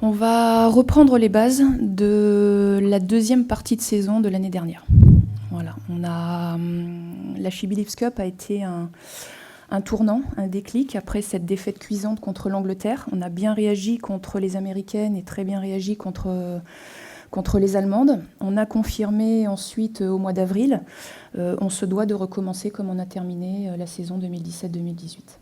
On va reprendre les bases de la deuxième partie de saison de l'année dernière. Voilà, la She Believes Cup a été un tournant, un déclic après cette défaite cuisante contre l'Angleterre. On a bien réagi contre les Américaines et très bien réagi contre les Allemandes. On a confirmé ensuite au mois d'avril. On se doit de recommencer comme on a terminé la saison 2017-2018.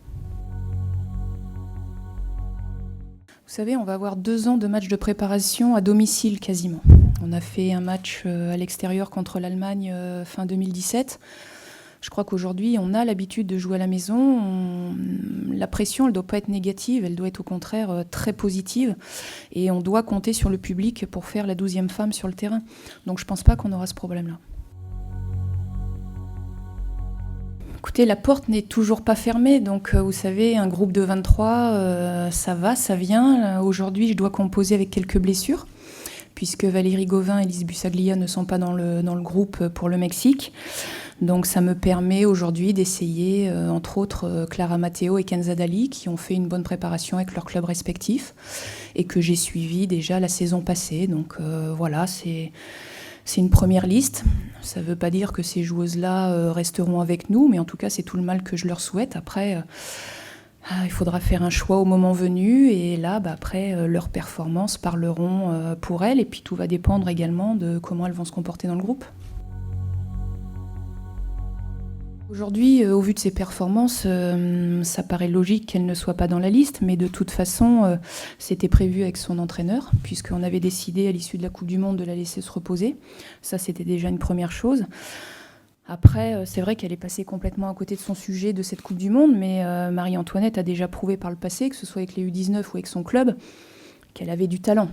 Vous savez, on va avoir 2 ans de matchs de préparation à domicile quasiment. On a fait un match à l'extérieur contre l'Allemagne fin 2017. Je crois qu'aujourd'hui, on a l'habitude de jouer à la maison. La pression, elle ne doit pas être négative, elle doit être au contraire très positive. Et on doit compter sur le public pour faire la 12e femme sur le terrain. Donc je ne pense pas qu'on aura ce problème-là. Écoutez, la porte n'est toujours pas fermée, donc vous savez, un groupe de 23, ça va, ça vient. Aujourd'hui, je dois composer avec quelques blessures, puisque Valérie Gauvin et Lise Bussaglia ne sont pas dans le groupe pour le Mexique. Donc ça me permet aujourd'hui d'essayer, entre autres, Clara Matteo et Kenza Dali, qui ont fait une bonne préparation avec leurs clubs respectifs, et que j'ai suivi déjà la saison passée. Donc voilà, c'est une première liste. Ça ne veut pas dire que ces joueuses-là resteront avec nous, mais en tout cas, c'est tout le mal que je leur souhaite. Après, il faudra faire un choix au moment venu, et là, après, leurs performances parleront pour elles, et puis tout va dépendre également de comment elles vont se comporter dans le groupe. Aujourd'hui, au vu de ses performances, ça paraît logique qu'elle ne soit pas dans la liste, mais de toute façon, c'était prévu avec son entraîneur, puisqu'on avait décidé à l'issue de la Coupe du Monde de la laisser se reposer. Ça, c'était déjà une première chose. Après, c'est vrai qu'elle est passée complètement à côté de son sujet de cette Coupe du Monde, mais Marie-Antoinette a déjà prouvé par le passé, que ce soit avec les U19 ou avec son club, qu'elle avait du talent.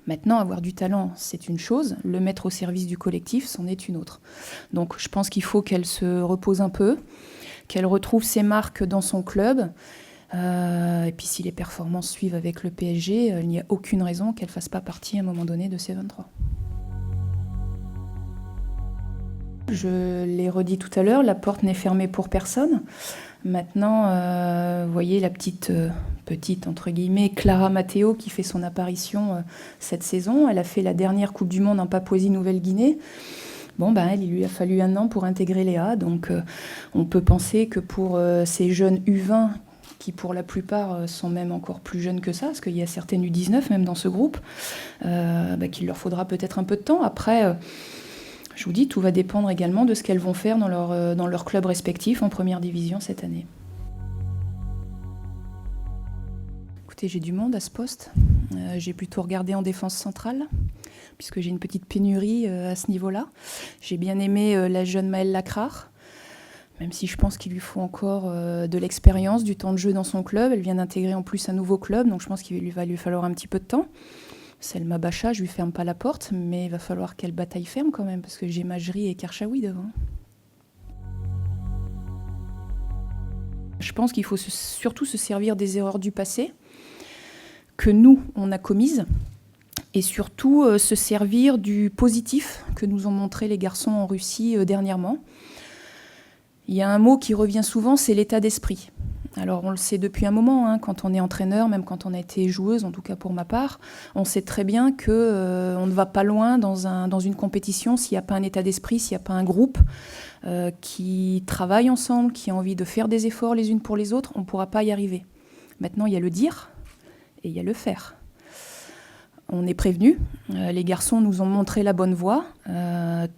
Maintenant, avoir du talent, c'est une chose. Le mettre au service du collectif, c'en est une autre. Donc, je pense qu'il faut qu'elle se repose un peu, qu'elle retrouve ses marques dans son club. Et puis, si les performances suivent avec le PSG, il n'y a aucune raison qu'elle ne fasse pas partie à un moment donné de ces 23. Je l'ai redit tout à l'heure, la porte n'est fermée pour personne. Maintenant, vous voyez la petite entre guillemets, Clara Matteo qui fait son apparition cette saison. Elle a fait la dernière Coupe du Monde en Papouasie-Nouvelle-Guinée. Bon, il lui a fallu 1 an pour intégrer Léa. Donc, on peut penser que pour ces jeunes U20, qui pour la plupart sont même encore plus jeunes que ça, parce qu'il y a certaines U19 même dans ce groupe, qu'il leur faudra peut-être un peu de temps. Après, je vous dis, tout va dépendre également de ce qu'elles vont faire dans leur club respectif en première division cette année. Écoutez, j'ai du monde à ce poste. J'ai plutôt regardé en défense centrale, puisque j'ai une petite pénurie à ce niveau-là. J'ai bien aimé la jeune Maëlle Lacrard, même si je pense qu'il lui faut encore de l'expérience, du temps de jeu dans son club. Elle vient d'intégrer en plus un nouveau club, donc je pense qu'il va lui falloir un petit peu de temps. Selma Bacha, je lui ferme pas la porte, mais il va falloir qu'elle bataille ferme quand même, parce que j'ai Majri et Karchaoui devant. Je pense qu'il faut surtout se servir des erreurs du passé, que nous, on a commises, et surtout se servir du positif que nous ont montré les garçons en Russie dernièrement. Il y a un mot qui revient souvent, c'est l'état d'esprit. Alors on le sait depuis un moment, quand on est entraîneur, même quand on a été joueuse, en tout cas pour ma part, on sait très bien qu'on ne va pas loin dans une compétition s'il n'y a pas un état d'esprit, s'il n'y a pas un groupe qui travaille ensemble, qui a envie de faire des efforts les unes pour les autres, on ne pourra pas y arriver. Maintenant, il y a le dire et il y a le faire. On est prévenus, les garçons nous ont montré la bonne voie,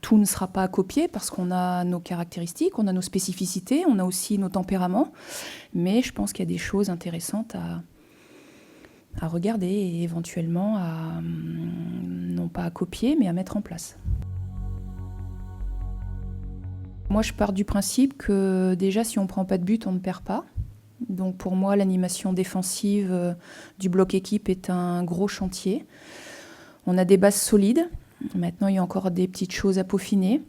tout ne sera pas à copier parce qu'on a nos caractéristiques, on a nos spécificités, on a aussi nos tempéraments, mais je pense qu'il y a des choses intéressantes à regarder et éventuellement non pas à copier, mais à mettre en place. Moi, je pars du principe que déjà, si on ne prend pas de but, on ne perd pas. Donc pour moi, l'animation défensive du bloc équipe est un gros chantier. On a des bases solides. Maintenant, il y a encore des petites choses à peaufiner.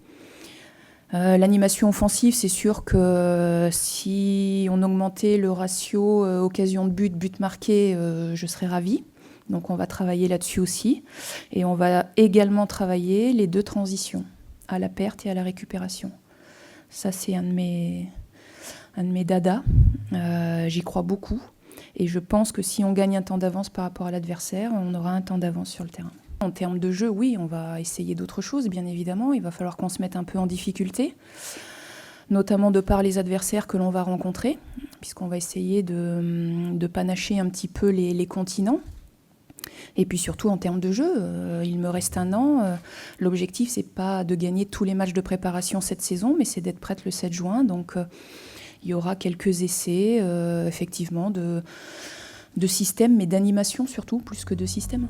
L'animation offensive, c'est sûr que si on augmentait le ratio occasion de but marqué, je serais ravie. Donc on va travailler là-dessus aussi. Et on va également travailler les 2 transitions, à la perte et à la récupération. Ça, c'est un de mes dadas. J'y crois beaucoup. Et je pense que si on gagne un temps d'avance par rapport à l'adversaire, on aura un temps d'avance sur le terrain. En termes de jeu, oui, on va essayer d'autres choses, bien évidemment. Il va falloir qu'on se mette un peu en difficulté, notamment de par les adversaires que l'on va rencontrer, puisqu'on va essayer de panacher un petit peu les continents. Et puis surtout en termes de jeu, il me reste un an. L'objectif, c'est pas de gagner tous les matchs de préparation cette saison, mais c'est d'être prête le 7 juin. Donc il y aura quelques essais, effectivement, de système, mais d'animation surtout, plus que de système.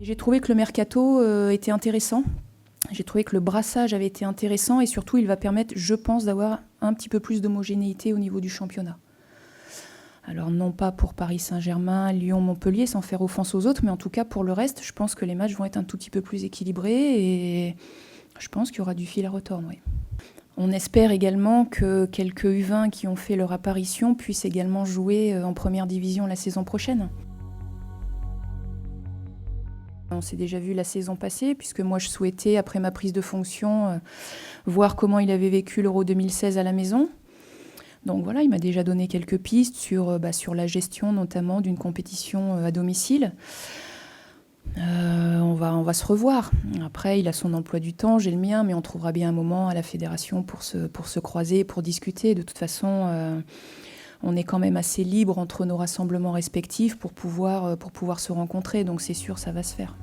J'ai trouvé que le mercato était intéressant. J'ai trouvé que le brassage avait été intéressant et surtout, il va permettre, je pense, d'avoir un petit peu plus d'homogénéité au niveau du championnat. Alors non pas pour Paris Saint-Germain, Lyon, Montpellier, sans faire offense aux autres, mais en tout cas pour le reste, je pense que les matchs vont être un tout petit peu plus équilibrés et je pense qu'il y aura du fil à retordre, oui. On espère également que quelques U20 qui ont fait leur apparition puissent également jouer en première division la saison prochaine. On s'est déjà vu la saison passée, puisque moi je souhaitais, après ma prise de fonction, voir comment il avait vécu l'Euro 2016 à la maison. Donc voilà, il m'a déjà donné quelques pistes sur la gestion notamment d'une compétition à domicile. On va se revoir. Après, il a son emploi du temps, j'ai le mien, mais on trouvera bien un moment à la fédération pour se croiser, pour discuter. De toute façon, on est quand même assez libre entre nos rassemblements respectifs pour pouvoir se rencontrer, donc c'est sûr, ça va se faire.